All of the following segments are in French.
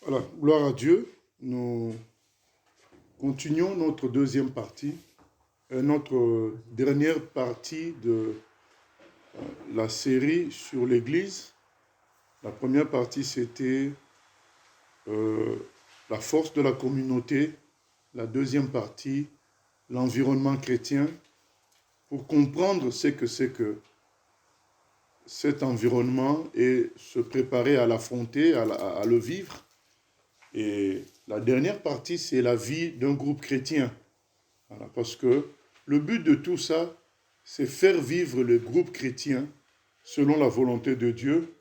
Voilà, gloire à Dieu. Nous continuons notre deuxième partie, notre dernière partie de la série sur l'Église. La première partie, c'était la force de la communauté. La deuxième partie, l'environnement chrétien. Pour comprendre ce que c'est que cet environnement et se préparer à l'affronter, à le vivre. Et la dernière partie, c'est la vie d'un groupe chrétien. Voilà, parce que le but de tout ça, c'est faire vivre le groupe chrétien selon la volonté de Dieu,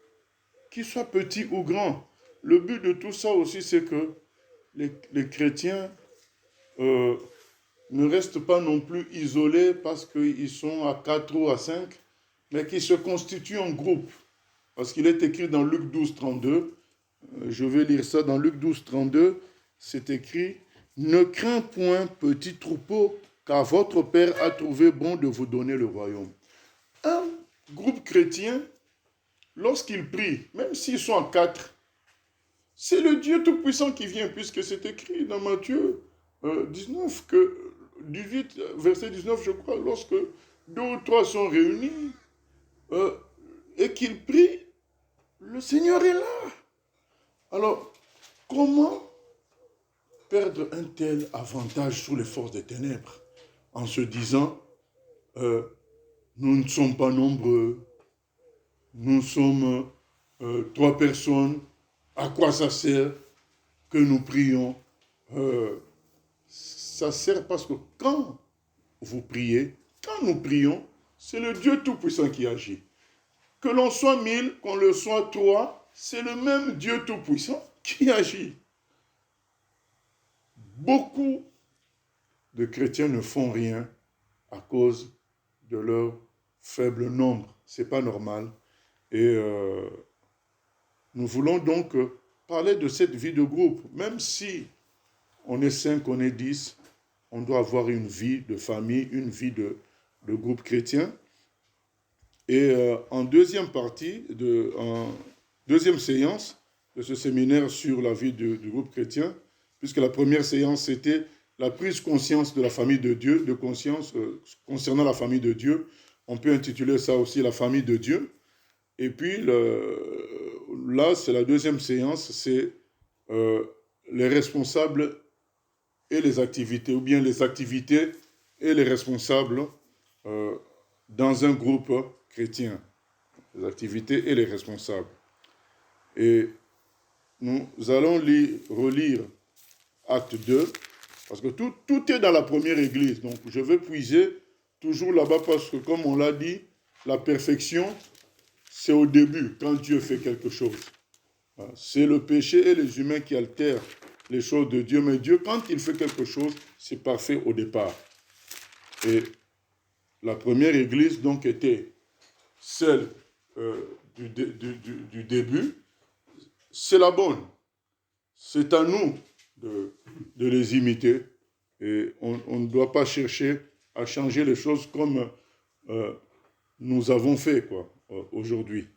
qu'il soit petit ou grand. Le but de tout ça aussi, c'est que les chrétiens ne restent pas non plus isolés parce qu'ils sont à 4 ou à 5, mais qu'ils se constituent en groupe. Parce qu'il est écrit dans Luc 12, 32, je vais lire ça dans Luc 12, 32, c'est écrit « Ne crains point, petit troupeau, car votre Père a trouvé bon de vous donner le royaume. » Un groupe chrétien, lorsqu'il prie, même s'ils sont en 4, c'est le Dieu Tout-Puissant qui vient, puisque c'est écrit dans Matthieu 19, 18, verset 19, je crois, lorsque 2 ou 3 sont réunis et qu'ils prient, le Seigneur est là. Alors, comment perdre un tel avantage sous les forces des ténèbres en se disant nous ne sommes pas nombreux, nous sommes 3 personnes, à quoi ça sert que nous prions? Ça sert parce que quand vous priez, quand nous prions, c'est le Dieu Tout-Puissant qui agit. Que l'on soit 1000, qu'on le soit 3, c'est le même Dieu Tout-Puissant qui agit. Beaucoup de chrétiens ne font rien à cause de leur faible nombre. Ce n'est pas normal. Et nous voulons donc parler de cette vie de groupe. Même si on est 5, on est 10, on doit avoir une vie de famille, une vie de groupe chrétien. Et en deuxième partie, en deuxième séance de ce séminaire sur la vie du groupe chrétien, puisque la première séance, c'était la prise conscience de la famille de Dieu, de conscience concernant la famille de Dieu. On peut intituler ça aussi la famille de Dieu. Et puis, là, c'est la deuxième séance, c'est les responsables et les activités, ou bien les activités et les responsables dans un groupe chrétien. Les activités et les responsables. Et nous allons relire Acte 2, parce que tout est dans la première église. Donc, je vais puiser toujours là-bas, parce que comme on l'a dit, la perfection, c'est au début, quand Dieu fait quelque chose. C'est le péché et les humains qui altèrent les choses de Dieu. Mais Dieu, quand il fait quelque chose, c'est parfait au départ. Et la première église, donc, était celle du début. C'est la bonne. C'est à nous de les imiter. Et on ne doit pas chercher à changer les choses comme nous avons fait aujourd'hui.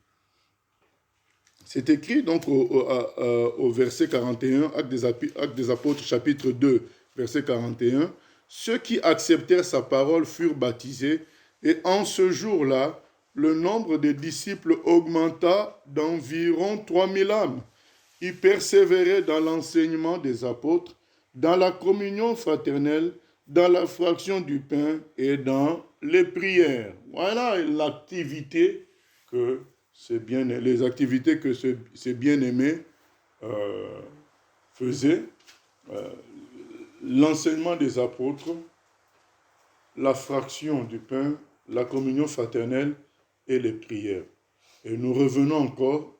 C'est écrit donc au verset 41, Actes des Apôtres, chapitre 2, verset 41. Ceux qui acceptèrent sa parole furent baptisés, et en ce jour-là, le nombre des disciples augmenta d'environ 3000 âmes. Ils persévéraient dans l'enseignement des apôtres, dans la communion fraternelle, dans la fraction du pain et dans les prières. Voilà l'activité que les activités que ces bien-aimés faisaient. L'enseignement des apôtres, la fraction du pain, la communion fraternelle et les prières. Et nous revenons encore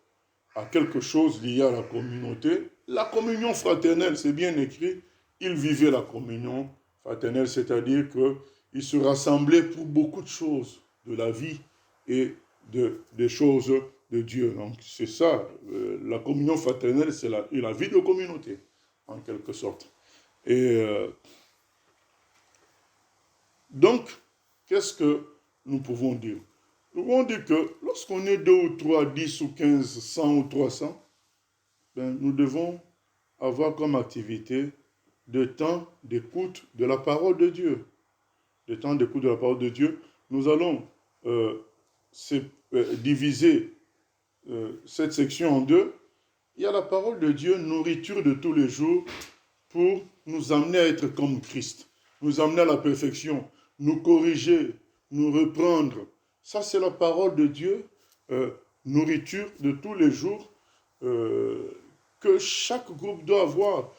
à quelque chose lié à la communauté. La communion fraternelle, c'est bien écrit, ils vivaient la communion fraternelle, c'est-à-dire qu'ils se rassemblaient pour beaucoup de choses de la vie et des choses de Dieu. Donc c'est ça, la communion fraternelle, c'est la vie de communauté, en quelque sorte. Et donc, qu'est-ce que nous pouvons dire? Nous pouvons dire que lorsqu'on est 2 ou 3, 10 ou 15, 100 ou 300, ben, nous devons avoir comme activité de temps d'écoute de la parole de Dieu. De temps d'écoute de la parole de Dieu. Nous allons diviser cette section en deux. Il y a la parole de Dieu, nourriture de tous les jours, pour nous amener à être comme Christ, nous amener à la perfection, nous corriger, nous reprendre. Ça, c'est la parole de Dieu, nourriture de tous les jours, que chaque groupe doit avoir.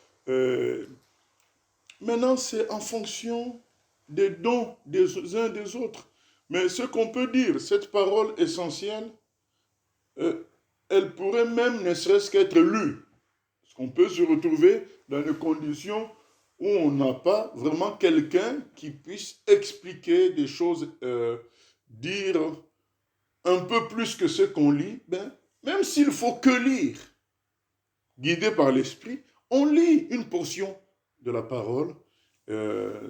Maintenant, c'est en fonction des dons des uns des autres. Mais ce qu'on peut dire, cette parole essentielle, elle pourrait même ne serait-ce qu'être lue. Parce qu'on peut se retrouver dans des conditions où on n'a pas vraiment quelqu'un qui puisse expliquer des choses, dire un peu plus que ce qu'on lit. Même s'il faut que lire, guidé par l'Esprit, on lit une portion de la parole.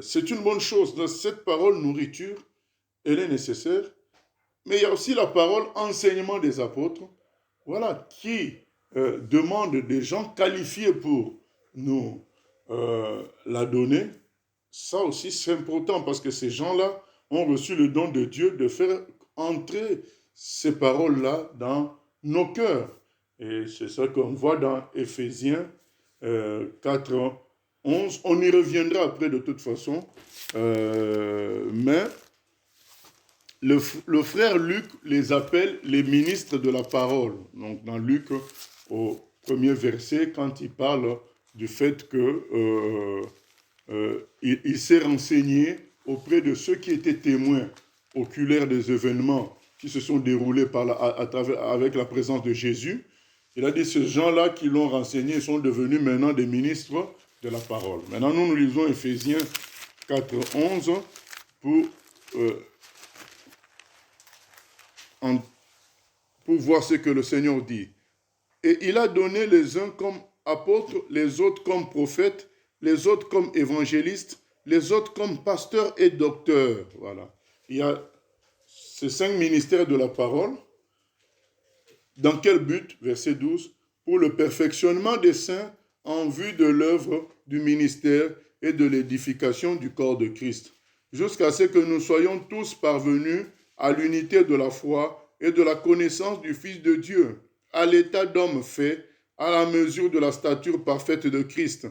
C'est une bonne chose. Cette parole nourriture, elle est nécessaire. Mais il y a aussi la parole enseignement des apôtres, voilà, qui demande des gens qualifiés pour nous la donner. Ça aussi, c'est important parce que ces gens-là ont reçu le don de Dieu de faire entrer ces paroles-là dans nos cœurs. Et c'est ça qu'on voit dans Éphésiens 4, 11. On y reviendra après de toute façon. Mais le frère Luc les appelle les ministres de la parole. Donc dans Luc, au premier verset, quand il parle du fait que il s'est renseigné auprès de ceux qui étaient témoins oculaires des événements qui se sont déroulés avec la présence de Jésus. Il a dit, ces gens-là qui l'ont renseigné sont devenus maintenant des ministres de la parole. Maintenant, nous lisons Éphésiens 4, 11 pour voir ce que le Seigneur dit. Et il a donné les uns comme apôtres, les autres comme prophètes, les autres comme évangélistes, les autres comme pasteurs et docteurs. Voilà. Il y a ces 5 ministères de la parole. Dans quel but? Verset 12. Pour le perfectionnement des saints en vue de l'œuvre du ministère et de l'édification du corps de Christ, jusqu'à ce que nous soyons tous parvenus à l'unité de la foi et de la connaissance du Fils de Dieu, à l'état d'homme fait, à la mesure de la stature parfaite de Christ.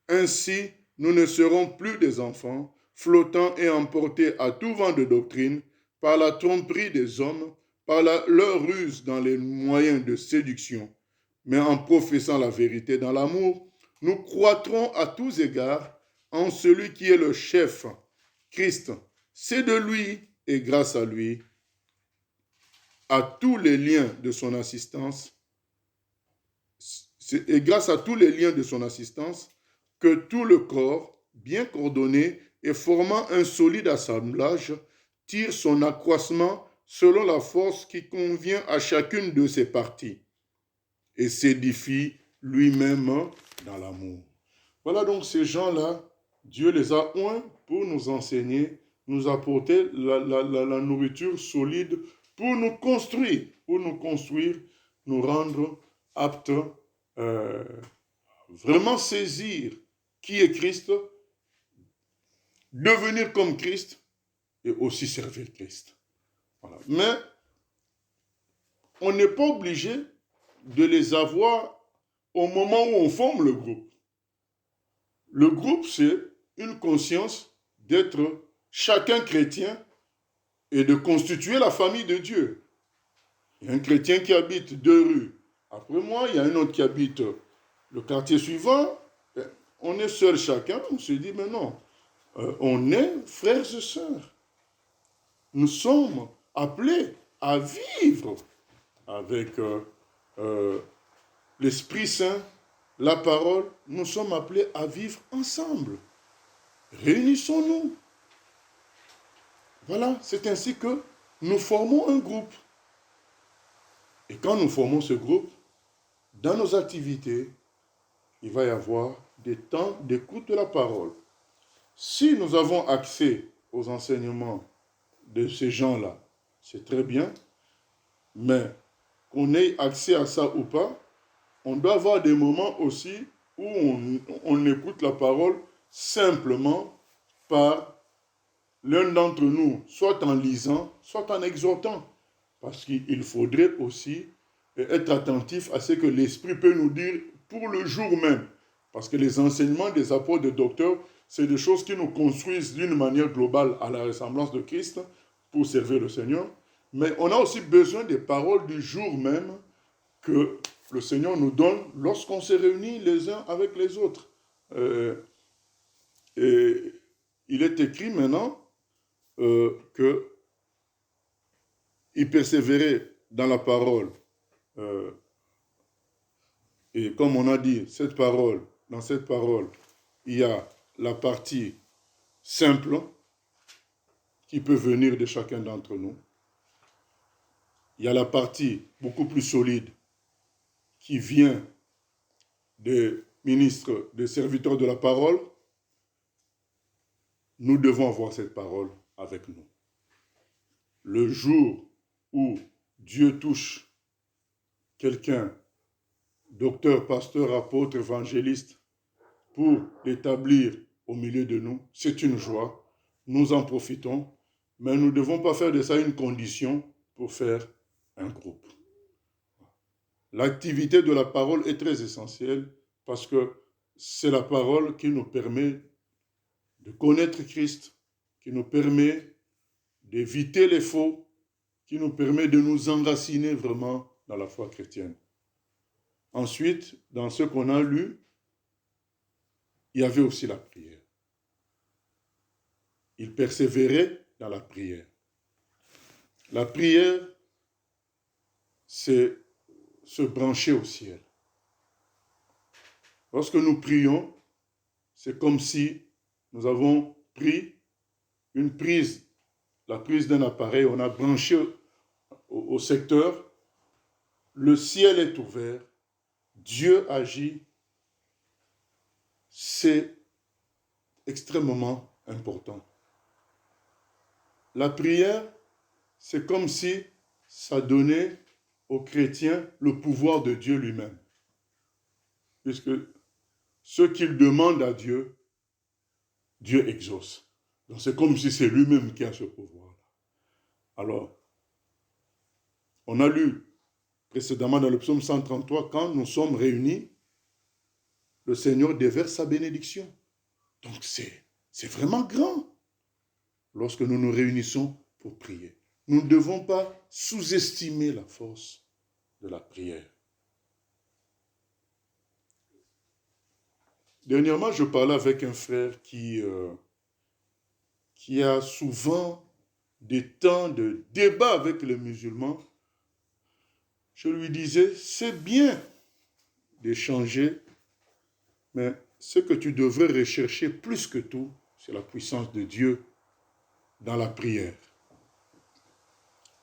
Ainsi, nous ne serons plus des enfants, flottant et emportés à tout vent de doctrine, par la tromperie des hommes, par leur ruse dans les moyens de séduction. Mais en professant la vérité dans l'amour, nous croîtrons à tous égards en celui qui est le chef, Christ. C'est de lui et grâce à lui, à tous les liens de son assistance, et grâce à tous les liens de son assistance, que tout le corps, bien coordonné et formant un solide assemblage, tire son accroissement selon la force qui convient à chacune de ses parties et s'édifie lui-même dans l'amour. Voilà donc ces gens-là, Dieu les a oints pour nous enseigner, nous apporter la nourriture solide pour nous construire, nous rendre aptes, vraiment saisir qui est Christ, devenir comme Christ et aussi servir Christ. Voilà. Mais on n'est pas obligé de les avoir au moment où on forme le groupe. Le groupe, c'est une conscience d'être chacun chrétien et de constituer la famille de Dieu. Il y a un chrétien qui habite 2 rues après moi, il y a un autre qui habite le quartier suivant. On est seul chacun, on se dit, mais non, on est frères et sœurs. Nous sommes appelés à vivre avec l'Esprit Saint, la parole. Nous sommes appelés à vivre ensemble. Réunissons-nous. Voilà, c'est ainsi que nous formons un groupe. Et quand nous formons ce groupe, dans nos activités, il va y avoir des temps d'écoute de la parole. Si nous avons accès aux enseignements de ces gens-là, c'est très bien, mais qu'on ait accès à ça ou pas, on doit avoir des moments aussi où on écoute la parole simplement par l'un d'entre nous, soit en lisant, soit en exhortant. Parce qu'il faudrait aussi être attentif à ce que l'Esprit peut nous dire pour le jour même. Parce que les enseignements des apôtres, des docteurs, c'est des choses qui nous construisent d'une manière globale à la ressemblance de Christ pour servir le Seigneur. Mais on a aussi besoin des paroles du jour même que le Seigneur nous donne lorsqu'on se réunit les uns avec les autres. Et il est écrit maintenant qu'il persévérait dans la parole. Et comme on a dit, dans cette parole, il y a la partie simple qui peut venir de chacun d'entre nous. Il y a la partie beaucoup plus solide qui vient des ministres, des serviteurs de la parole. Nous devons avoir cette parole avec nous. Le jour où Dieu touche quelqu'un, docteur, pasteur, apôtre, évangéliste, pour l'établir au milieu de nous, c'est une joie. Nous en profitons, mais nous ne devons pas faire de ça une condition pour faire un groupe. L'activité de la parole est très essentielle parce que c'est la parole qui nous permet de connaître Christ, qui nous permet d'éviter les faux, qui nous permet de nous enraciner vraiment dans la foi chrétienne. Ensuite, dans ce qu'on a lu, il y avait aussi la prière. Il persévérait dans la prière. La prière, c'est se brancher au ciel. Lorsque nous prions, c'est comme si nous avons pris une prise, la prise d'un appareil, on a branché au secteur, le ciel est ouvert, Dieu agit, c'est extrêmement important. La prière, c'est comme si ça donnait aux chrétiens le pouvoir de Dieu lui-même. Puisque ce qu'ils demandent à Dieu, Dieu exauce. Donc c'est comme si c'est lui-même qui a ce pouvoir-là. Alors, on a lu précédemment dans le psaume 133, quand nous sommes réunis, le Seigneur déverse sa bénédiction. Donc c'est vraiment grand lorsque nous nous réunissons pour prier. Nous ne devons pas sous-estimer la force de la prière. Dernièrement, je parlais avec un frère qui a souvent des temps de débat avec les musulmans. Je lui disais, c'est bien d'échanger, mais ce que tu devrais rechercher plus que tout, c'est la puissance de Dieu dans la prière.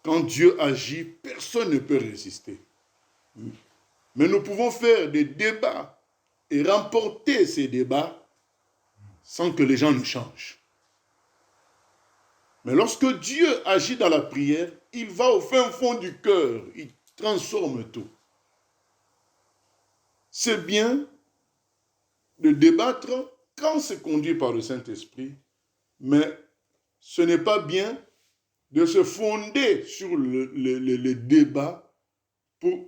Quand Dieu agit, personne ne peut résister. Mais nous pouvons faire des débats et remporter ces débats sans que les gens ne changent. Mais lorsque Dieu agit dans la prière, il va au fin fond du cœur, il transforme tout. C'est bien de débattre quand c'est conduit par le Saint-Esprit, mais ce n'est pas bien de se fonder sur le débat pour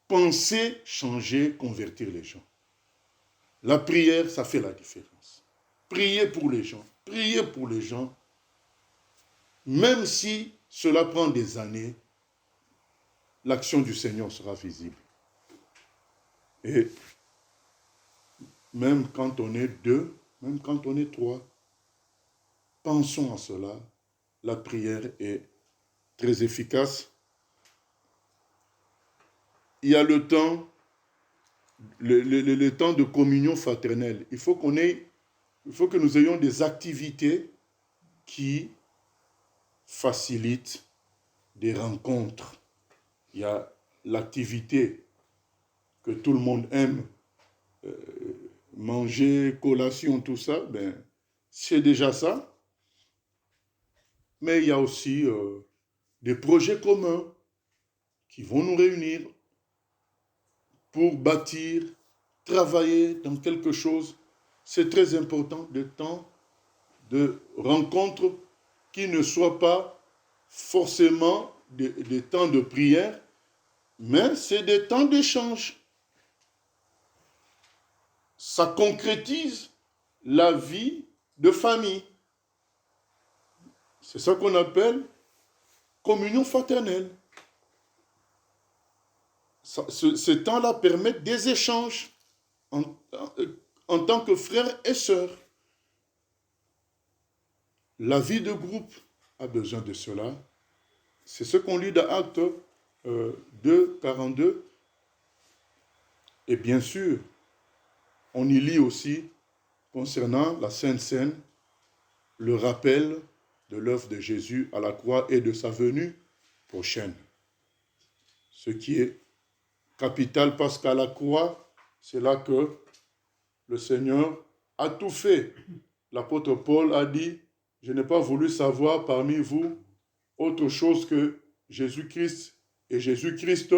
penser, changer, convertir les gens. La prière, ça fait la différence. Priez pour les gens, même si cela prend des années, l'action du Seigneur sera visible. Et même quand on est 2, même quand on est 3, pensons à cela. La prière est très efficace. Il y a le temps, le temps de communion fraternelle. Il faut que nous ayons des activités qui facilitent des rencontres. Il y a l'activité que tout le monde aime, manger, collation, tout ça, c'est déjà ça. Mais il y a aussi des projets communs qui vont nous réunir pour bâtir, travailler dans quelque chose, c'est très important, des temps de rencontre qui ne soient pas forcément des temps de prière, mais c'est des temps d'échange. Ça concrétise la vie de famille. C'est ça qu'on appelle communion fraternelle. Ces temps-là permettent des échanges en tant que frères et sœurs. La vie de groupe a besoin de cela. C'est ce qu'on lit dans Actes 2, 42. Et bien sûr, on y lit aussi, concernant la Sainte Seine, le rappel de l'œuvre de Jésus à la croix et de sa venue prochaine. Ce qui est capital parce qu'à la croix, c'est là que le Seigneur a tout fait. L'apôtre Paul a dit, je n'ai pas voulu savoir parmi vous autre chose que Jésus-Christ et Jésus-Christ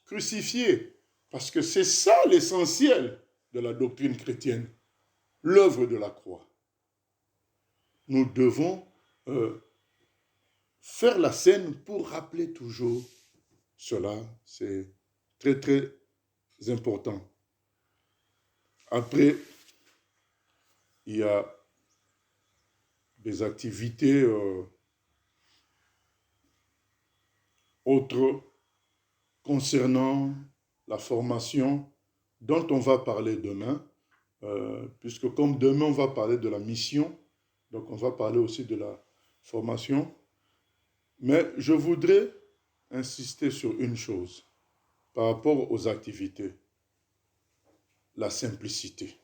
crucifié. Parce que c'est ça l'essentiel de la doctrine chrétienne, l'œuvre de la croix. Nous devons faire la scène pour rappeler toujours cela. C'est très, très important. Après, il y a des activités autres concernant la formation dont on va parler demain, puisque comme demain on va parler de la mission, donc on va parler aussi de la formation. Mais je voudrais insister sur une chose par rapport aux activités. La simplicité.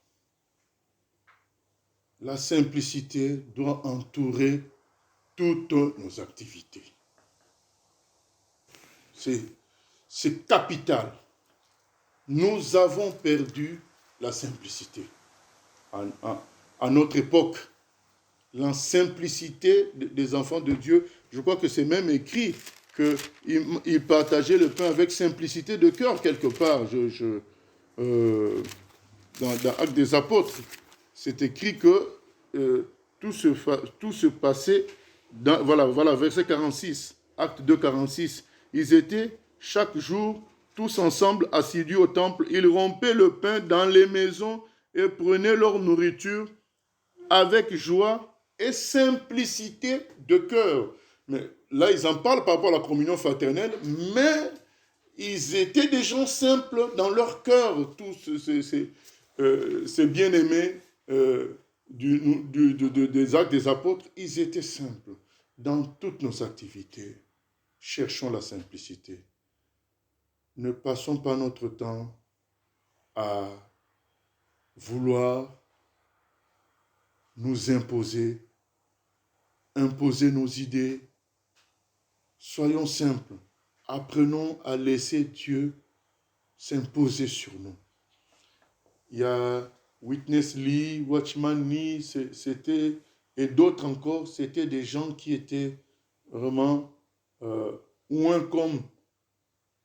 La simplicité doit entourer toutes nos activités. C'est capital. Nous avons perdu la simplicité. À notre époque, la simplicité des enfants de Dieu, je crois que c'est même écrit qu'ils partageaient le pain avec simplicité de cœur quelque part. Dans Actes des Apôtres, c'est écrit que tout se passait dans, voilà, verset 46, Acte 2, 46. Ils étaient chaque jour tous ensemble assidus au temple. Ils rompaient le pain dans les maisons et prenaient leur nourriture avec joie et simplicité de cœur. Mais là, ils en parlent par rapport à la communion fraternelle, mais ils étaient des gens simples dans leur cœur, tous ces bien-aimés des actes des apôtres, ils étaient simples. Dans toutes nos activités, cherchons la simplicité. Ne passons pas notre temps à vouloir nous imposer nos idées. Soyons simples. Apprenons à laisser Dieu s'imposer sur nous. Il y a Witness Lee, Watchman Lee, c'était, et d'autres encore, c'était des gens qui étaient vraiment ouin comme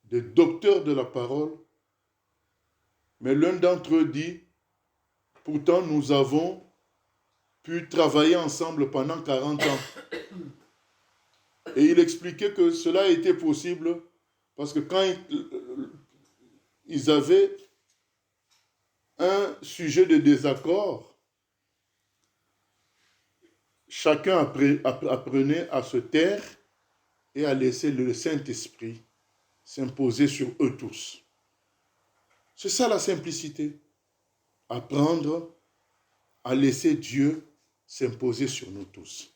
des docteurs de la parole. Mais l'un d'entre eux dit, pourtant nous avons pu travailler ensemble pendant 40 ans. Et il expliquait que cela a été possible parce que quand ils avaient un sujet de désaccord, chacun apprenait à se taire et à laisser le Saint-Esprit s'imposer sur eux tous. C'est ça la simplicité. Apprendre à laisser Dieu s'imposer sur nous tous.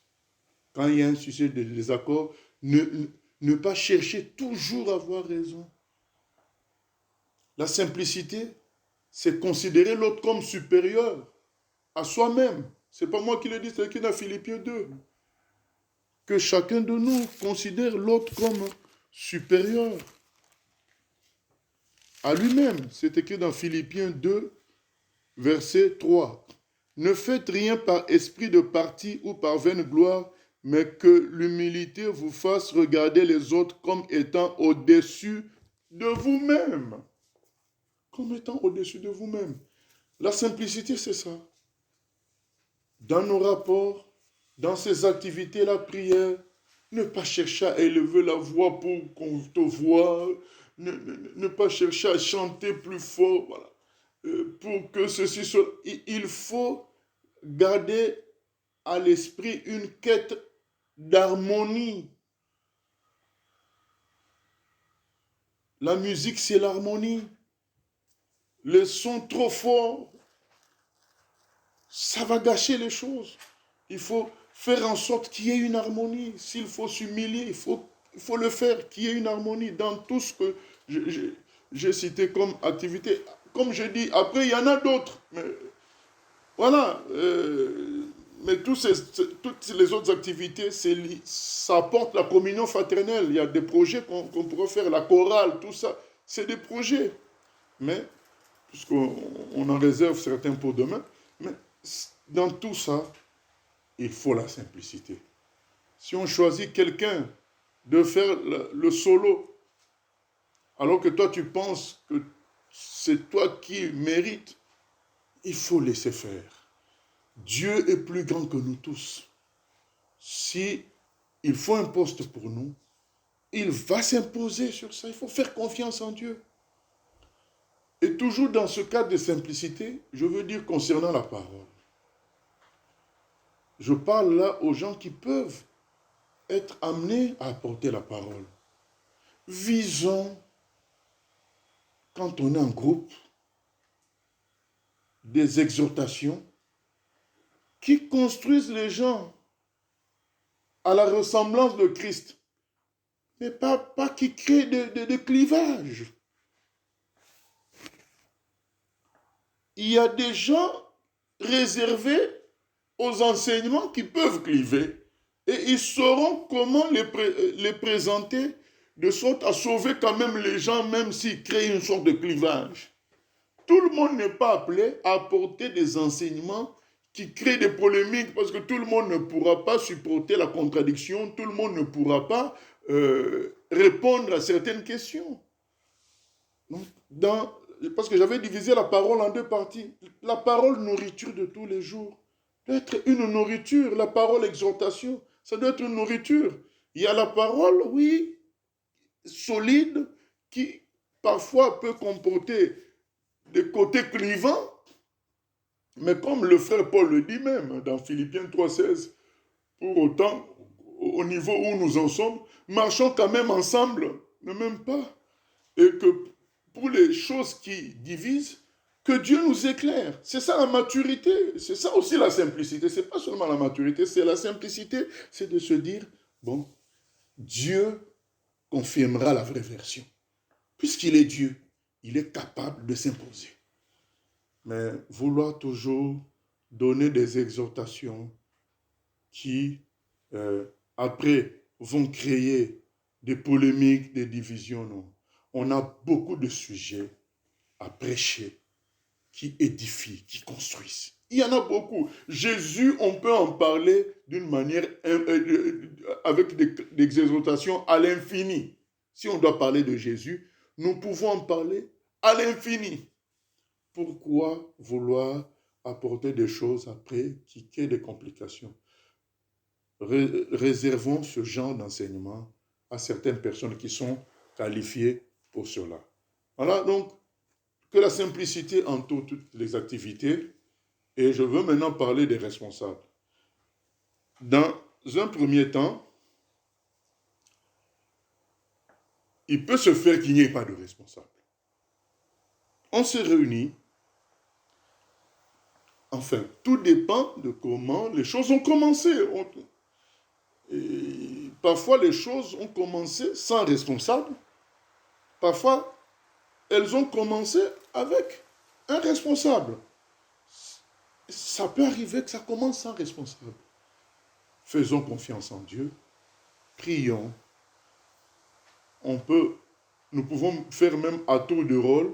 Quand il y a un sujet de désaccord, ne pas chercher toujours à avoir raison. La simplicité, c'est considérer l'autre comme supérieur à soi-même. Ce n'est pas moi qui le dis, c'est écrit dans Philippiens 2. Que chacun de nous considère l'autre comme supérieur à lui-même. C'est écrit dans Philippiens 2, verset 3. Ne faites rien par esprit de parti ou par vaine gloire, mais que l'humilité vous fasse regarder les autres comme étant au-dessus de vous-même. Comme étant au-dessus de vous-même. La simplicité, c'est ça. Dans nos rapports, dans ces activités, la prière, ne pas chercher à élever la voix pour qu'on te voie, ne pas chercher à chanter plus fort, voilà. Pour que ceci soit... Il faut garder à l'esprit une quête d'harmonie. La musique, c'est l'harmonie. Les sons trop forts, ça va gâcher les choses. Il faut faire en sorte qu'il y ait une harmonie. S'il faut s'humilier, il faut le faire, qu'il y ait une harmonie dans tout ce que j'ai cité comme activité. Comme je dis, après, il y en a d'autres. Mais voilà. Mais toutes les autres activités, ça apporte la communion fraternelle. Il y a des projets qu'on pourrait faire, la chorale, tout ça. C'est des projets. Mais, puisqu'on en réserve certains pour demain, mais dans tout ça, il faut la simplicité. Si on choisit quelqu'un de faire le solo, alors que toi tu penses que c'est toi qui mérites, il faut laisser faire. Dieu est plus grand que nous tous. Si il faut un poste pour nous, il va s'imposer sur ça. Il faut faire confiance en Dieu. Et toujours dans ce cadre de simplicité, je veux dire concernant la parole. Je parle là aux gens qui peuvent être amenés à apporter la parole. Visons, quand on est en groupe, des exhortations qui construisent les gens à la ressemblance de Christ, mais pas qui créent de clivages. Il y a des gens réservés aux enseignements qui peuvent cliver et ils sauront comment les présenter de sorte à sauver quand même les gens, même s'ils créent une sorte de clivage. Tout le monde n'est pas appelé à apporter des enseignements qui créent des polémiques parce que tout le monde ne pourra pas supporter la contradiction, tout le monde ne pourra pas répondre à certaines questions. Donc, parce que j'avais divisé la parole en deux parties. La parole nourriture de tous les jours doit être une nourriture. La parole exhortation, ça doit être une nourriture. Il y a la parole, oui, solide, qui parfois peut comporter des côtés clivants, mais comme le frère Paul le dit même dans Philippiens 3,16, pour autant, au niveau où nous en sommes, marchons quand même ensemble, ne même pas. Et que pour les choses qui divisent, que Dieu nous éclaire. C'est ça la maturité, c'est ça aussi la simplicité. C'est pas seulement la maturité, c'est la simplicité, c'est de se dire, bon, Dieu confirmera la vraie version. Puisqu'il est Dieu, il est capable de s'imposer. Mais vouloir toujours donner des exhortations qui, après, vont créer des polémiques, des divisions, non. On a beaucoup de sujets à prêcher qui édifient, qui construisent. Il y en a beaucoup. Jésus, on peut en parler d'une manière, avec des exhortations à l'infini. Si on doit parler de Jésus, nous pouvons en parler à l'infini. Pourquoi vouloir apporter des choses après qui créent des complications? Réservons ce genre d'enseignement à certaines personnes qui sont qualifiées pour cela. Voilà, donc, que la simplicité entoure toutes les activités. Et je veux maintenant parler des responsables. Dans un premier temps, il peut se faire qu'il n'y ait pas de responsable. On se réunit. Enfin, tout dépend de comment les choses ont commencé. Et parfois, les choses ont commencé sans responsable. Parfois, elles ont commencé avec un responsable. Ça peut arriver que ça commence sans responsable. Faisons confiance en Dieu. Prions. Nous pouvons faire même à tour de rôle,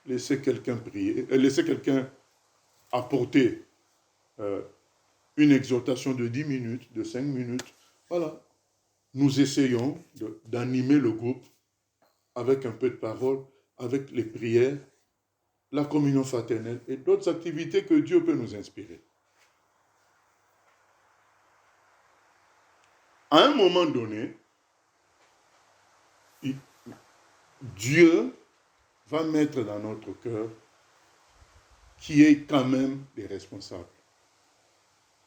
laisser quelqu'un prier, laisser quelqu'un apporter une exhortation de 10 minutes, de 5 minutes. Voilà. Nous essayons d'animer le groupe avec un peu de parole, avec les prières, la communion fraternelle et d'autres activités que Dieu peut nous inspirer. À un moment donné, Dieu va mettre dans notre cœur qui est quand même des responsables.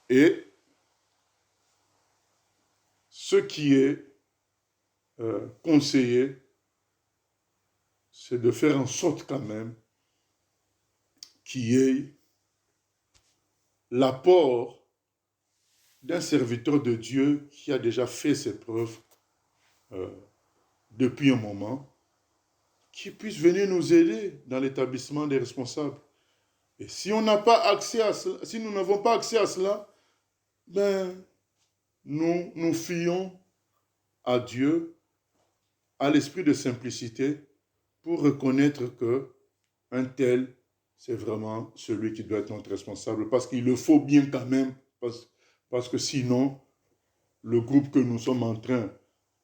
Et ce qui est conseillé, c'est de faire en sorte quand même qu'il y ait l'apport d'un serviteur de Dieu qui a déjà fait ses preuves depuis un moment, qui puisse venir nous aider dans l'établissement des responsables. Et si on n'a pas accès à cela, si nous n'avons pas accès à cela, ben, nous nous fions à Dieu, à l'esprit de simplicité, pour reconnaître que un tel, c'est vraiment celui qui doit être notre responsable, parce qu'il le faut bien quand même, parce que sinon, le groupe que nous sommes en train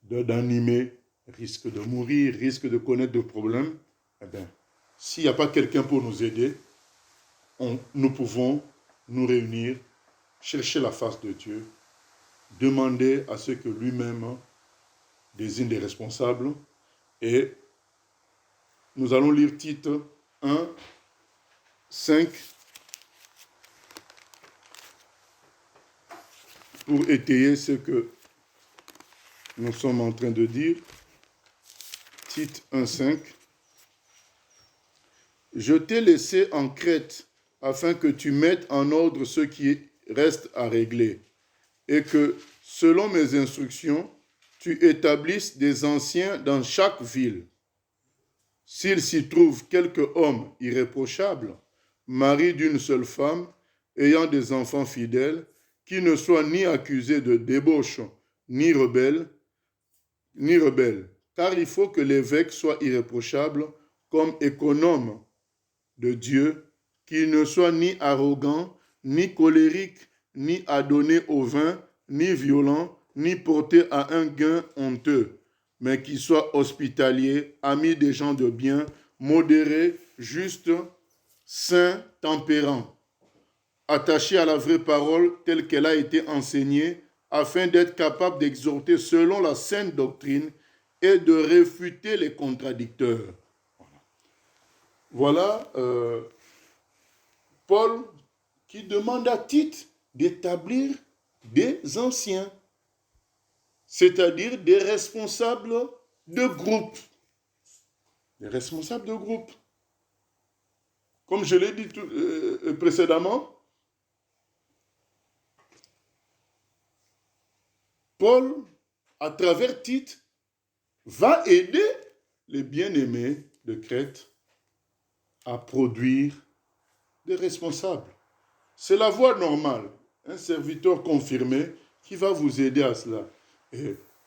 d'animer risque de mourir, risque de connaître des problèmes. Eh bien, s'il n'y a pas quelqu'un pour nous aider, nous pouvons nous réunir, chercher la face de Dieu, demander à ce que lui-même désigne des responsables. Et nous allons lire Tite 1, 5, pour étayer ce que nous sommes en train de dire. Tite 1, 5. Je t'ai laissé en Crète afin que tu mettes en ordre ce qui reste à régler et que, selon mes instructions, tu établisses des anciens dans chaque ville. S'il s'y trouve quelque homme irréprochable, mari d'une seule femme, ayant des enfants fidèles, qui ne soit ni accusé de débauche, ni rebelle, car il faut que l'évêque soit irréprochable comme économe de Dieu, qu'il ne soit ni arrogant, ni colérique, ni adonné au vin, ni violent, ni porté à un gain honteux, mais qu'il soit hospitalier, ami des gens de bien, modéré, juste, saint, tempérant, attaché à la vraie parole telle qu'elle a été enseignée, afin d'être capable d'exhorter selon la sainte doctrine et de réfuter les contradicteurs. Voilà Paul qui demande à Tite d'établir des anciens, c'est-à-dire des responsables de groupe. Des responsables de groupe. Comme je l'ai dit précédemment, Paul, à travers Tite, va aider les bien-aimés de Crète à produire des responsables. C'est la voie normale. Un serviteur confirmé qui va vous aider à cela.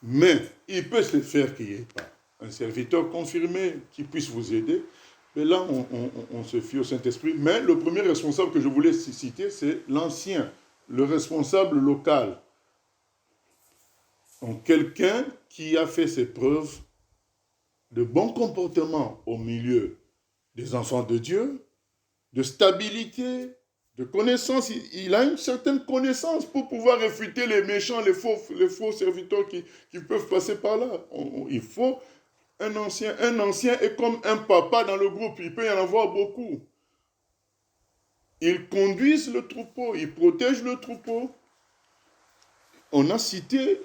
Mais il peut se faire qu'il n'y ait pas un serviteur confirmé qui puisse vous aider. Mais là, on se fie au Saint-Esprit. Mais le premier responsable que je voulais citer, c'est l'ancien, le responsable local. Donc, quelqu'un qui a fait ses preuves de bon comportement au milieu des enfants de Dieu, de stabilité, de connaissance. Il a une certaine connaissance pour pouvoir réfuter les méchants, les faux serviteurs qui peuvent passer par là. Il faut un ancien. Un ancien est comme un papa dans le groupe. Il peut y en avoir beaucoup. Ils conduisent le troupeau, ils protègent le troupeau. On a cité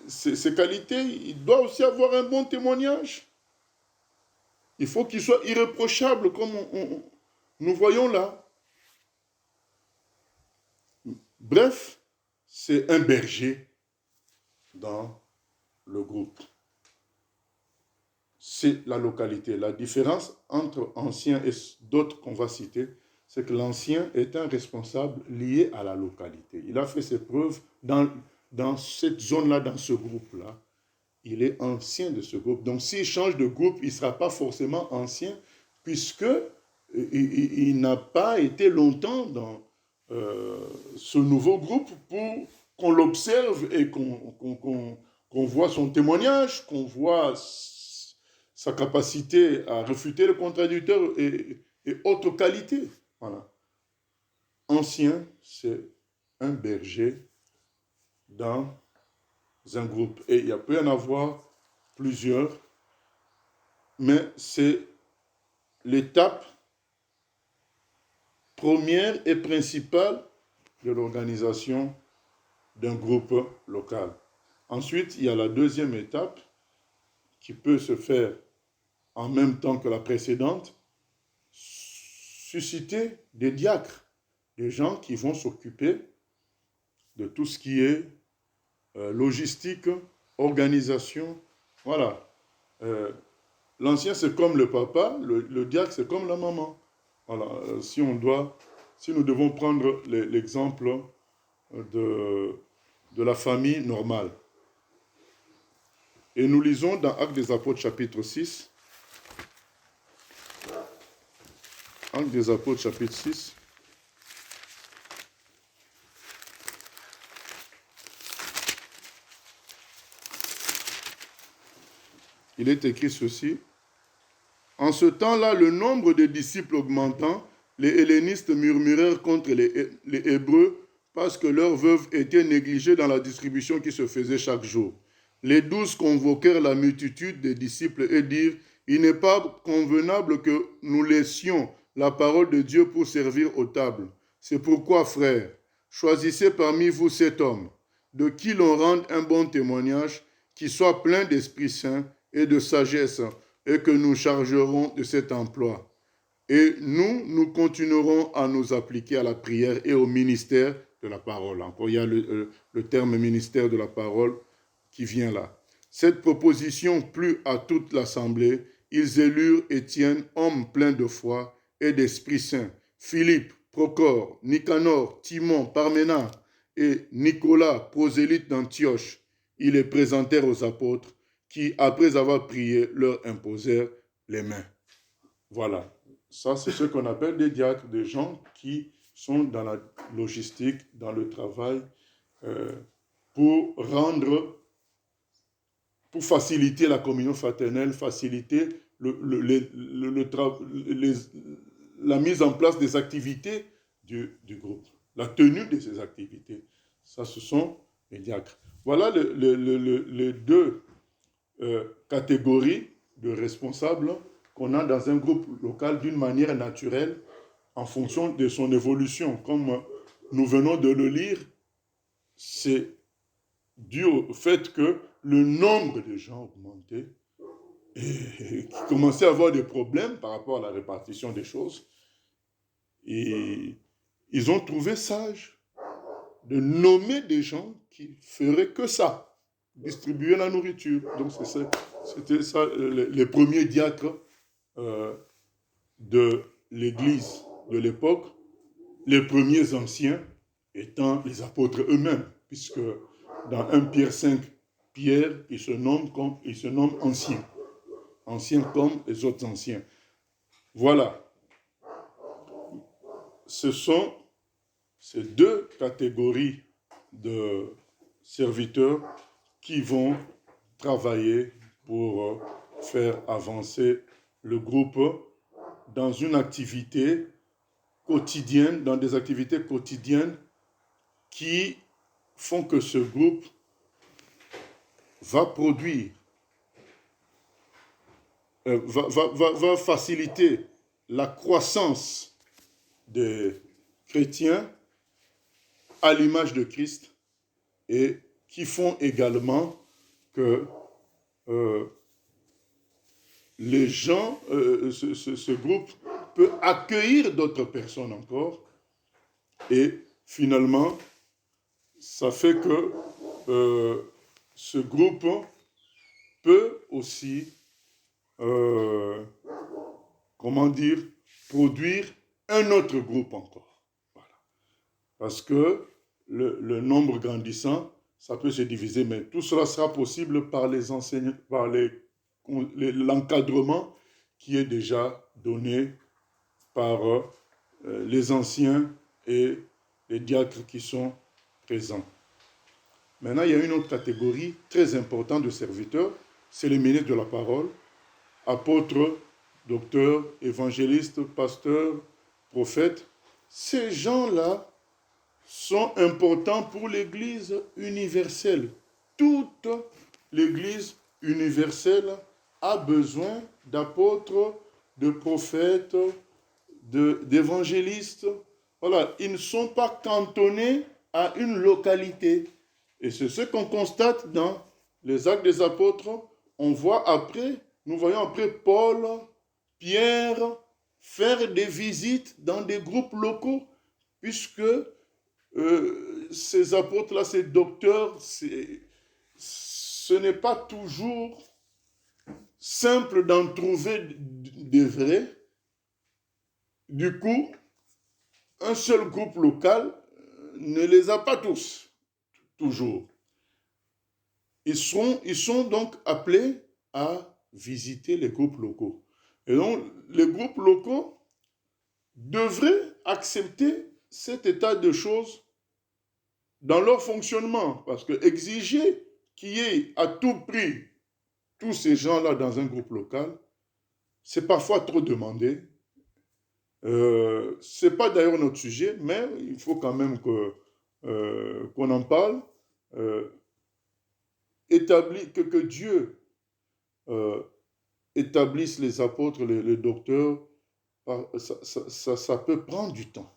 ses qualités. Il doit aussi avoir un bon témoignage. Il faut qu'il soit irréprochable, comme nous voyons là. Bref, c'est un berger dans le groupe. C'est la localité. La différence entre ancien et d'autres qu'on va citer, c'est que l'ancien est un responsable lié à la localité. Il a fait ses preuves dans cette zone-là, dans ce groupe-là. Il est ancien de ce groupe. Donc, s'il change de groupe, il ne sera pas forcément ancien, puisque il n'a pas été longtemps dans ce nouveau groupe pour qu'on l'observe et qu'on voit son témoignage, qu'on voit sa capacité à refuter le contradicteur et autres qualités. Voilà. Ancien, c'est un berger dans un groupe. Et il peut y en avoir plusieurs, mais c'est l'étape première et principale de l'organisation d'un groupe local. Ensuite, il y a la deuxième étape qui peut se faire en même temps que la précédente, susciter des diacres, des gens qui vont s'occuper de tout ce qui est logistique, organisation. Voilà. L'ancien, c'est comme le papa, le diacre, c'est comme la maman. Voilà. Si nous devons prendre l'exemple de la famille normale. Et nous lisons dans Actes des Apôtres, chapitre 6. Actes des Apôtres, chapitre 6. Il est écrit ceci. En ce temps-là, le nombre de disciples augmentant, les hellénistes murmurèrent contre les Hébreux parce que leurs veuves étaient négligées dans la distribution qui se faisait chaque jour. Les 12 convoquèrent la multitude des disciples et dirent, « Il n'est pas convenable que nous laissions la parole de Dieu pour servir aux tables. C'est pourquoi, frères, choisissez parmi vous 7 hommes, de qui l'on rende un bon témoignage, qui soit plein d'Esprit Saint et de sagesse, et que nous chargerons de cet emploi. Et nous continuerons à nous appliquer à la prière et au ministère de la parole. » Encore, il y a le terme ministère de la parole qui vient là. Cette proposition plut à toute l'assemblée. Ils élurent Étienne, homme plein de foi et d'Esprit Saint, Philippe, Procore, Nicanor, Timon, Parménas et Nicolas, prosélyte d'Antioche. Ils les présentèrent aux apôtres qui, après avoir prié, leur imposèrent les mains. Voilà. Ça, c'est ce qu'on appelle des diacres, des gens qui sont dans la logistique, dans le travail, pour faciliter la communion fraternelle, faciliter la mise en place des activités du groupe, la tenue de ces activités. Ça, ce sont les diacres. Voilà les deux catégories de responsables qu'on a dans un groupe local d'une manière naturelle en fonction de son évolution. Comme nous venons de le lire, c'est dû au fait que le nombre de gens augmentait et qui commençaient à avoir des problèmes par rapport à la répartition des choses. Et ils ont trouvé sage de nommer des gens qui feraient que ça, distribuer la nourriture. Donc c'était ça, les premiers diacres de l'Église de l'époque, les premiers anciens étant les apôtres eux-mêmes, puisque dans 1 Pierre 5, Pierre, il se nomme ancien. Ancien comme les autres anciens. Voilà. Ce sont ces deux catégories de serviteurs qui vont travailler pour faire avancer le groupe dans une activité quotidienne, dans des activités quotidiennes qui font que ce groupe va produire, va faciliter la croissance des chrétiens à l'image de Christ et qui font également que les gens, ce groupe peut accueillir d'autres personnes encore et finalement, ça fait que ce groupe peut aussi, produire un autre groupe encore. Voilà. Parce que le nombre grandissant, ça peut se diviser, mais tout cela sera possible par les enseignants, par l'encadrement qui est déjà donné par les anciens et les diacres qui sont présents. Maintenant, il y a une autre catégorie très importante de serviteurs, c'est les ministres de la parole. apôtres, docteurs, évangélistes, pasteurs, prophètes. Ces gens-là sont importants pour l'Église universelle. Toute l'Église universelle a besoin d'apôtres, de prophètes, d'évangélistes. Voilà, ils ne sont pas cantonnés à une localité. Et c'est ce qu'on constate dans les Actes des Apôtres. On voit après, nous voyons après Paul, Pierre faire des visites dans des groupes locaux, puisque ces apôtres-là, ces docteurs, ce n'est pas toujours simple d'en trouver des vrais. Du coup, un seul groupe local ne les a pas tous, toujours. Ils sont donc appelés à visiter les groupes locaux. Et donc, les groupes locaux devraient accepter cet état de choses dans leur fonctionnement. Parce que exiger qu'il y ait à tout prix tous ces gens-là dans un groupe local, c'est parfois trop demandé. Ce n'est pas d'ailleurs notre sujet, mais il faut quand même qu'on en parle. Que Dieu établisse les apôtres, les docteurs, ça peut prendre du temps.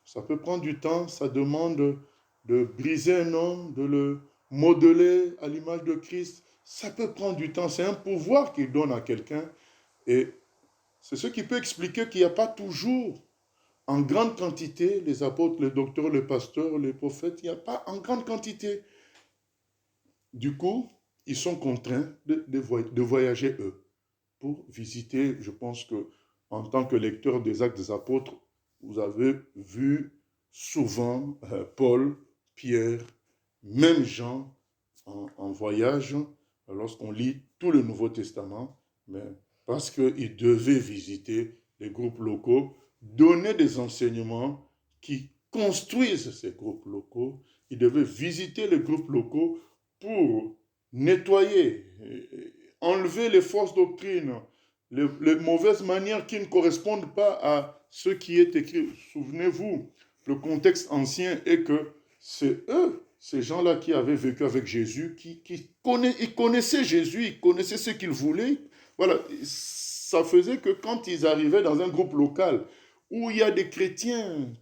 Ça peut prendre du temps, ça demande de briser un homme, de le modeler à l'image de Christ. Ça peut prendre du temps, c'est un pouvoir qu'il donne à quelqu'un. Et c'est ce qui peut expliquer qu'il n'y a pas toujours en grande quantité les apôtres, les docteurs, les pasteurs, les prophètes. Il n'y a pas en grande quantité. Du coup, ils sont contraints de voyager eux pour visiter. Je pense que en tant que lecteur des Actes des Apôtres, vous avez vu souvent Paul, Pierre, même Jean en voyage lorsqu'on lit tout le Nouveau Testament, mais parce qu'ils devaient visiter les groupes locaux, donner des enseignements qui construisent ces groupes locaux. Ils devaient visiter les groupes locaux pour nettoyer, enlever les fausses doctrines, les mauvaises manières qui ne correspondent pas à ce qui est écrit. Souvenez-vous, le contexte ancien est que c'est eux, ces gens-là qui avaient vécu avec Jésus, ils connaissaient Jésus, ils connaissaient ce qu'il voulait. Voilà, ça faisait que quand ils arrivaient dans un groupe local où il y a des chrétiens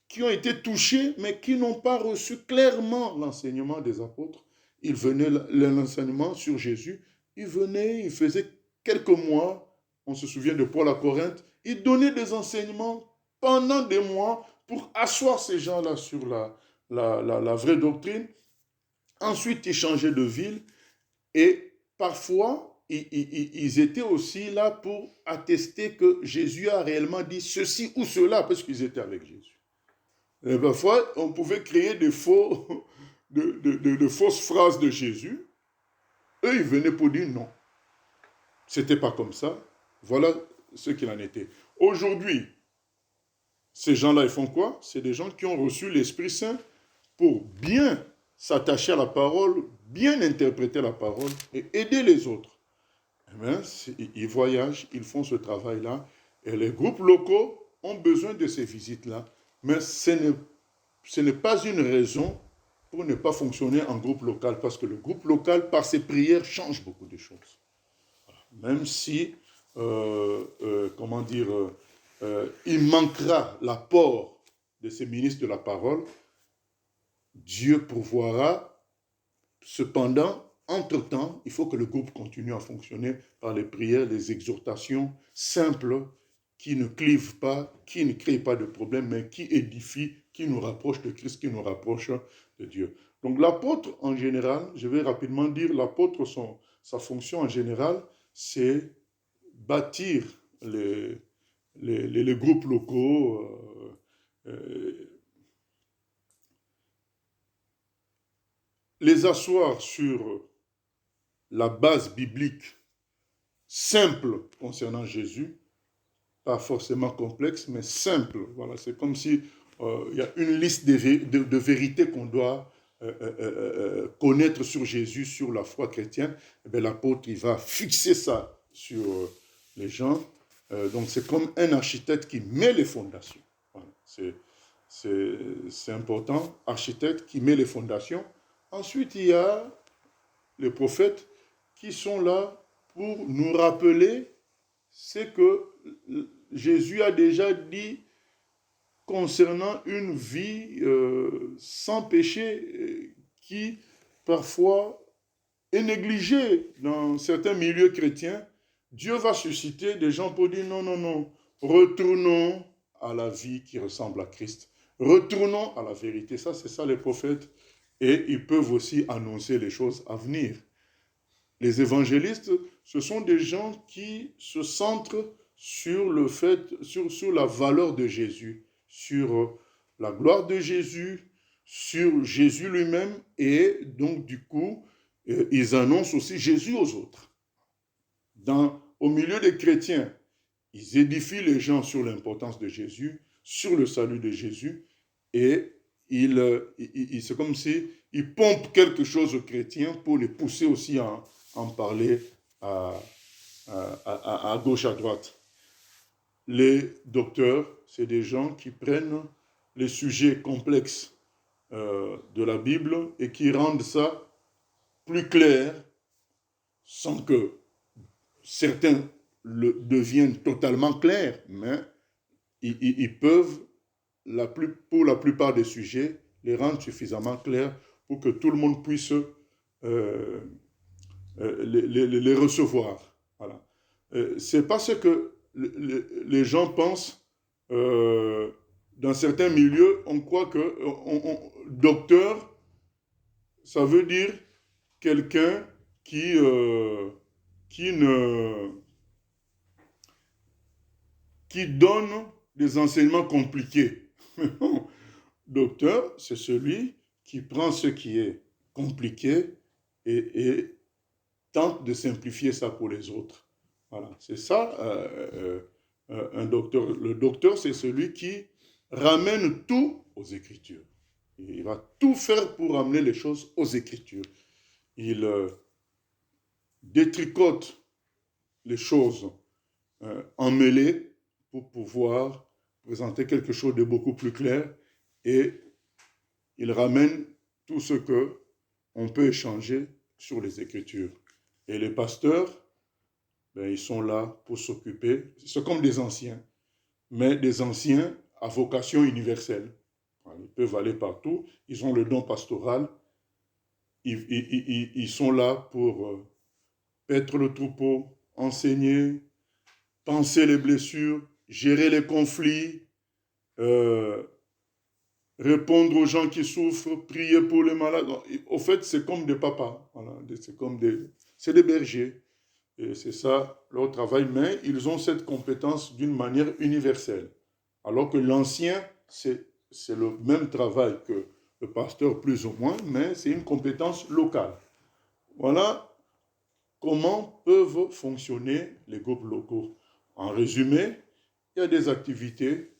qui ont été touchés, mais qui n'ont pas reçu clairement l'enseignement des apôtres, ils venaient, l'enseignement sur Jésus, ils venaient, ils faisaient quelques mois, on se souvient de Paul à Corinthe, ils donnaient des enseignements pendant des mois pour asseoir ces gens-là sur la vraie doctrine. Ensuite, ils changeaient de ville et parfois, ils étaient aussi là pour attester que Jésus a réellement dit ceci ou cela parce qu'ils étaient avec Jésus. Et parfois, on pouvait créer de fausses phrases de Jésus. Eux, ils venaient pour dire non. C'était pas comme ça. Voilà ce qu'il en était. Aujourd'hui, ces gens-là, ils font quoi? C'est des gens qui ont reçu l'Esprit Saint pour bien s'attacher à la parole, bien interpréter la parole et aider les autres. Eh bien, ils voyagent, ils font ce travail-là. Et les groupes locaux ont besoin de ces visites-là. Mais ce n'est pas une raison pour ne pas fonctionner en groupe local, parce que le groupe local, par ses prières, change beaucoup de choses. Même si, il manquera l'apport de ces ministres de la parole, Dieu pourvoira. Cependant, entre-temps, il faut que le groupe continue à fonctionner par les prières, les exhortations simples, qui ne clivent pas, qui ne créent pas de problème, mais qui édifient, qui nous rapprochent de Christ, qui nous rapprochent de Dieu. Donc l'apôtre, en général, je vais rapidement dire, l'apôtre, sa fonction en général, c'est bâtir les groupes locaux, les asseoir sur la base biblique simple concernant Jésus, pas forcément complexe, mais simple. Voilà, c'est comme si y a une liste de vérités qu'on doit connaître sur Jésus, sur la foi chrétienne. Eh bien, l'apôtre, il va fixer ça sur les gens. Donc c'est comme un architecte qui met les fondations. Voilà. C'est important, architecte qui met les fondations. Ensuite, il y a les prophètes qui sont là pour nous rappeler ce que Jésus a déjà dit concernant une vie sans péché qui parfois est négligée dans certains milieux chrétiens. Dieu va susciter des gens pour dire non, non, non, retournons à la vie qui ressemble à Christ. Retournons à la vérité. Ça, c'est ça les prophètes. Et ils peuvent aussi annoncer les choses à venir. Les évangélistes, ce sont des gens qui se centrent sur le fait, sur la valeur de Jésus, sur la gloire de Jésus, sur Jésus lui-même, et donc du coup, ils annoncent aussi Jésus aux autres. Au milieu des chrétiens, ils édifient les gens sur l'importance de Jésus, sur le salut de Jésus, et c'est comme si ils pompent quelque chose aux chrétiens pour les pousser aussi à en parler à gauche, à droite. Les docteurs, c'est des gens qui prennent les sujets complexes de la Bible et qui rendent ça plus clair sans que certains le deviennent totalement clairs, mais ils peuvent, pour la plupart des sujets, les rendre suffisamment clairs pour que tout le monde puisse les recevoir. Voilà. C'est parce que les gens pensent, dans certains milieux, on croit que docteur, ça veut dire quelqu'un qui donne des enseignements compliqués. Docteur, c'est celui qui prend ce qui est compliqué et tente de simplifier ça pour les autres. Voilà, c'est ça un docteur. Le docteur, c'est celui qui ramène tout aux Écritures. Il va tout faire pour ramener les choses aux Écritures. Il détricote les choses emmêlées pour pouvoir présenter quelque chose de beaucoup plus clair, et il ramène tout ce qu'on peut échanger sur les Écritures. Et les pasteurs, ils sont là pour s'occuper. C'est comme des anciens, mais des anciens à vocation universelle. Ils peuvent aller partout, ils ont le don pastoral, ils sont là pour paître le troupeau, enseigner, penser les blessures, gérer les conflits, répondre aux gens qui souffrent, prier pour les malades. Au fait, c'est comme des papas, voilà. C'est des bergers. Et c'est ça leur travail, mais ils ont cette compétence d'une manière universelle. Alors que l'ancien, c'est le même travail que le pasteur plus ou moins, mais c'est une compétence locale. Voilà comment peuvent fonctionner les groupes locaux. En résumé, il y a des activités,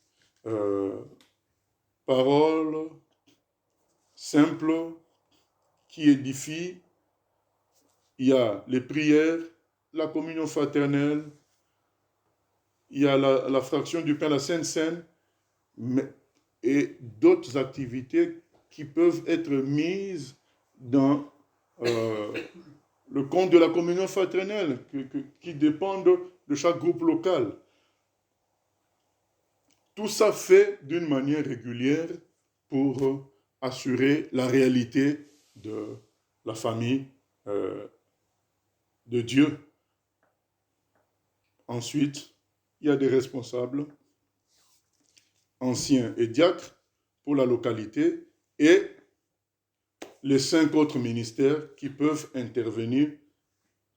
paroles simples qui édifient. Il y a les prières, la communion fraternelle, il y a la fraction du pain, la Sainte Seine, et d'autres activités qui peuvent être mises dans le compte de la communion fraternelle, qui dépendent de chaque groupe local. Tout ça fait d'une manière régulière pour assurer la réalité de la famille de Dieu. Ensuite, il y a des responsables anciens et diacres pour la localité et les 5 autres ministères qui peuvent intervenir,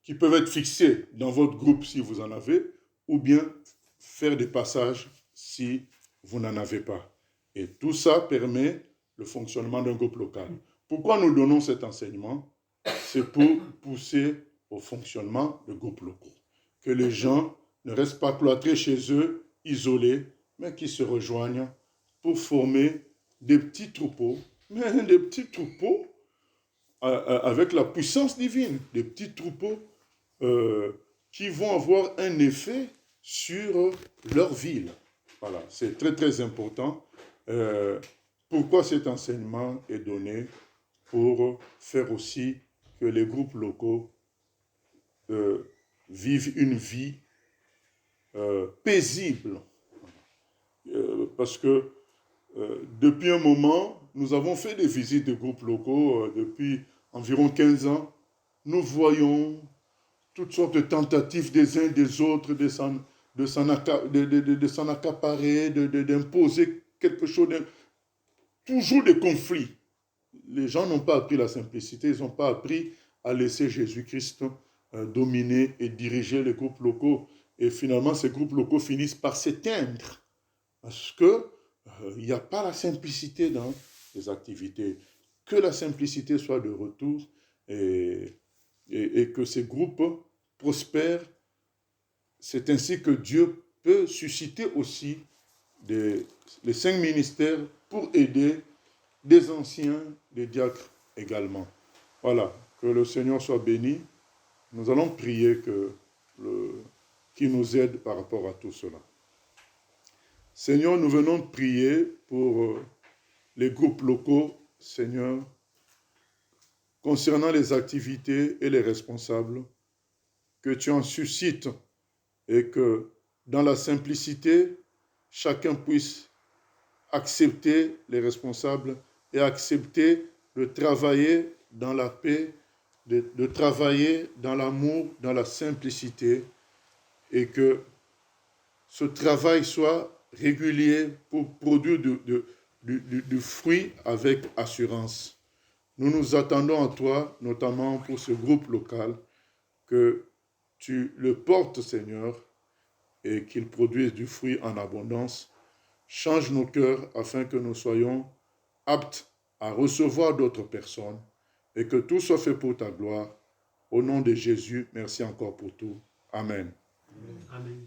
qui peuvent être fixés dans votre groupe si vous en avez, ou bien faire des passages si vous n'en avez pas. Et tout ça permet le fonctionnement d'un groupe local. Pourquoi nous donnons cet enseignement? C'est pour pousser au fonctionnement de groupes locaux. Que les gens ne restent pas cloîtrés chez eux, isolés, mais qui se rejoignent pour former des petits troupeaux, mais des petits troupeaux avec la puissance divine, des petits troupeaux qui vont avoir un effet sur leur ville. Voilà, c'est très très important. Pourquoi cet enseignement est donné? Pour faire aussi que les groupes locaux vivent une vie paisible. Parce que depuis un moment, nous avons fait des visites de groupes locaux depuis environ 15 ans. Nous voyons toutes sortes de tentatives des uns des autres de s'en accaparer, d'imposer quelque chose, toujours des conflits. Les gens n'ont pas appris la simplicité, ils n'ont pas appris à laisser Jésus-Christ dominer et diriger les groupes locaux. Et finalement, ces groupes locaux finissent par s'éteindre parce qu'il n'y a pas la simplicité dans les activités. Que la simplicité soit de retour et que ces groupes prospèrent. C'est ainsi que Dieu peut susciter aussi les 5 ministères pour aider des anciens, des diacres également. Voilà, que le Seigneur soit béni. Nous allons prier qu'il nous aide par rapport à tout cela. Seigneur, nous venons prier pour les groupes locaux, Seigneur, concernant les activités et les responsables, que tu en suscites et que dans la simplicité, chacun puisse accepter les responsables et accepter de travailler dans la paix, de travailler dans l'amour, dans la simplicité, et que ce travail soit régulier pour produire du fruit avec assurance. Nous nous attendons à toi, notamment pour ce groupe local, que tu le portes, Seigneur, et qu'il produise du fruit en abondance. Change nos cœurs afin que nous soyons aptes à recevoir d'autres personnes et que tout soit fait pour ta gloire. Au nom de Jésus, merci encore pour tout. Amen. Amen.